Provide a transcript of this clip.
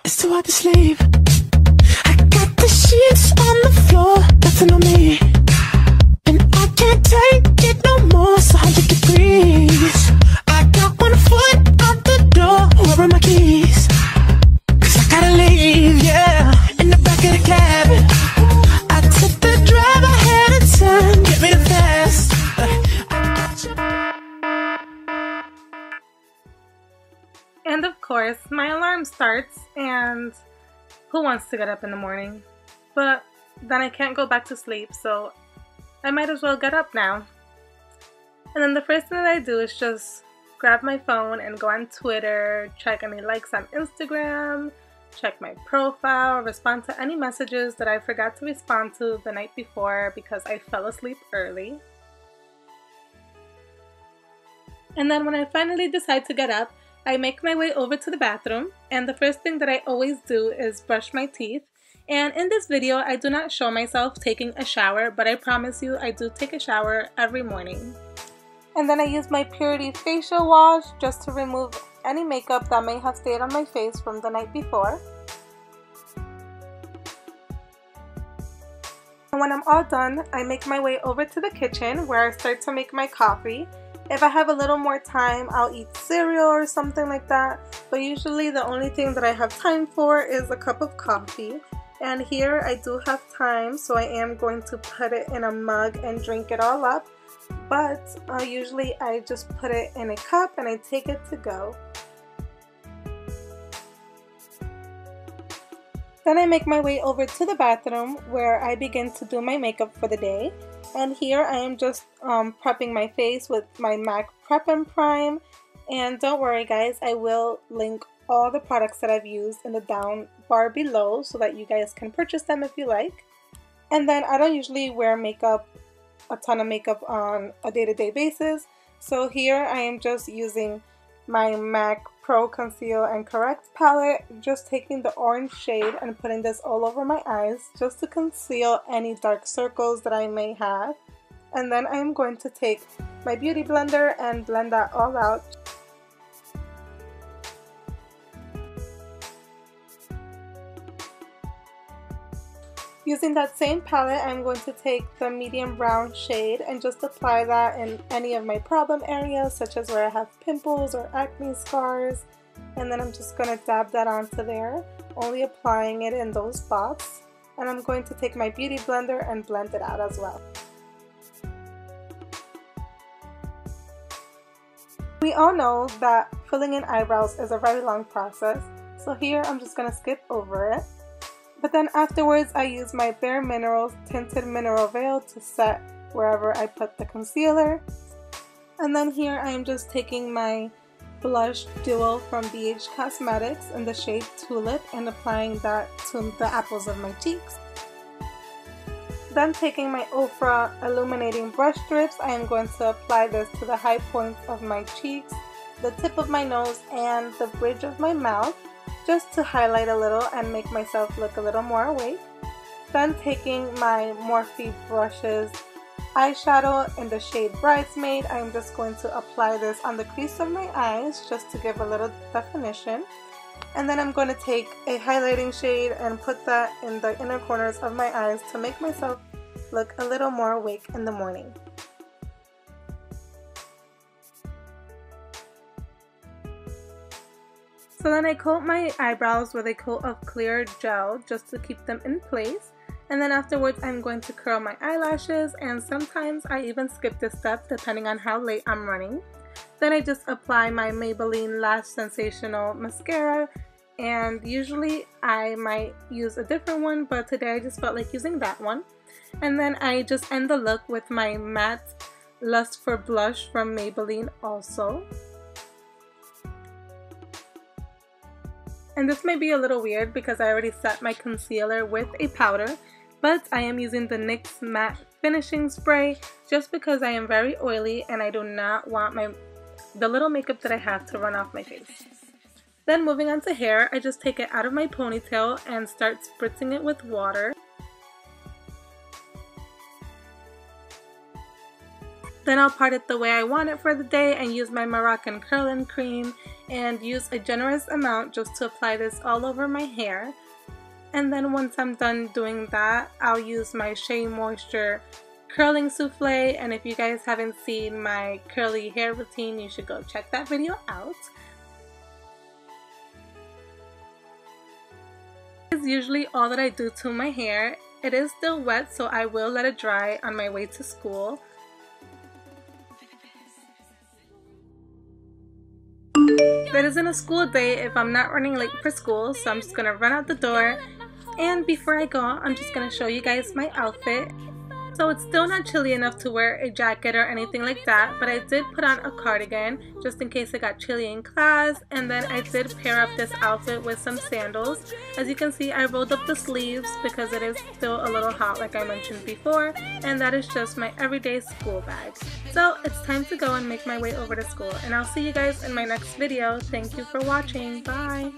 It's too hard to sleep. I got the sheets on the floor, nothing on me. And I can't take it no more, it's 100 degrees. I got one foot out the door, where are my keys? Cause I gotta leave, yeah. In the back of the cab, I took the drive ahead of time, get me the fast. And of course, my alarm starts, and who wants to get up in the morning? But then I can't go back to sleep, so I might as well get up now. And then the first thing that I do is just grab my phone and go on Twitter, check any likes on Instagram, check my profile, respond to any messages that I forgot to respond to the night before because I fell asleep early. And then when I finally decide to get up, I make my way over to the bathroom, and the first thing that I always do is brush my teeth. And in this video, I do not show myself taking a shower, but I promise you I do take a shower every morning. And then I use my Purity facial wash just to remove any makeup that may have stayed on my face from the night before. And when I'm all done, I make my way over to the kitchen where I start to make my coffee. If I have a little more time, I'll eat cereal or something like that, but usually the only thing that I have time for is a cup of coffee. And here I do have time, so I am going to put it in a mug and drink it all up, but usually I just put it in a cup and I take it to go. Then I make my way over to the bathroom where I begin to do my makeup for the day. And here I am just prepping my face with my MAC Prep and Prime. And don't worry guys, I will link all the products that I've used in the down bar below so that you guys can purchase them if you like. And then I don't usually wear makeup, a ton of makeup on a day-to-day basis. So here I am just using my MAC Pro Conceal and Correct palette, just taking the orange shade and putting this all over my eyes just to conceal any dark circles that I may have. And then I am going to take my beauty blender and blend that all out. Using that same palette, I'm going to take the medium brown shade and just apply that in any of my problem areas, such as where I have pimples or acne scars. And then I'm just going to dab that onto there, only applying it in those spots. And I'm going to take my beauty blender and blend it out as well. We all know that filling in eyebrows is a very long process, so here I'm just going to skip over it. But then afterwards, I use my BareMinerals Tinted Mineral Veil to set wherever I put the concealer. And then here I am just taking my blush duo from Bhcosmetics in the shade Tulip and applying that to the apples of my cheeks. Then taking my Ofra illuminating brush strips, I am going to apply this to the high points of my cheeks, the tip of my nose, and the bridge of my mouth, just to highlight a little and make myself look a little more awake. Then taking my Morphe brushes eyeshadow in the shade Bridesmaid, I'm just going to apply this on the crease of my eyes just to give a little definition. And then I'm going to take a highlighting shade and put that in the inner corners of my eyes to make myself look a little more awake in the morning. So then I coat my eyebrows with a coat of clear gel just to keep them in place. And then afterwards I'm going to curl my eyelashes, and sometimes I even skip this step depending on how late I'm running. Then I just apply my Maybelline Lash Sensational mascara, and usually I might use a different one, but today I just felt like using that one. And then I just end the look with my matte Lust for Blush from Maybelline also. And this may be a little weird because I already set my concealer with a powder, but I am using the NYX Matte Finishing Spray just because I am very oily and I do not want the little makeup that I have to run off my face. Then moving on to hair, I just take it out of my ponytail and start spritzing it with water. Then I'll part it the way I want it for the day and use my Moroccan curling cream and use a generous amount just to apply this all over my hair. And then once I'm done doing that, I'll use my Shea Moisture curling souffle, and if you guys haven't seen my curly hair routine, you should go check that video out. This is usually all that I do to my hair. It is still wet, so I will let it dry on my way to school. It isn't a school day if I'm not running late for school, so I'm just gonna run out the door. And before I go, I'm just gonna show you guys my outfit. So it's still not chilly enough to wear a jacket or anything like that, but I did put on a cardigan just in case it got chilly in class, and then I did pair up this outfit with some sandals. As you can see, I rolled up the sleeves because it is still a little hot like I mentioned before, and that is just my everyday school bag. So it's time to go and make my way over to school, and I'll see you guys in my next video. Thank you for watching. Bye!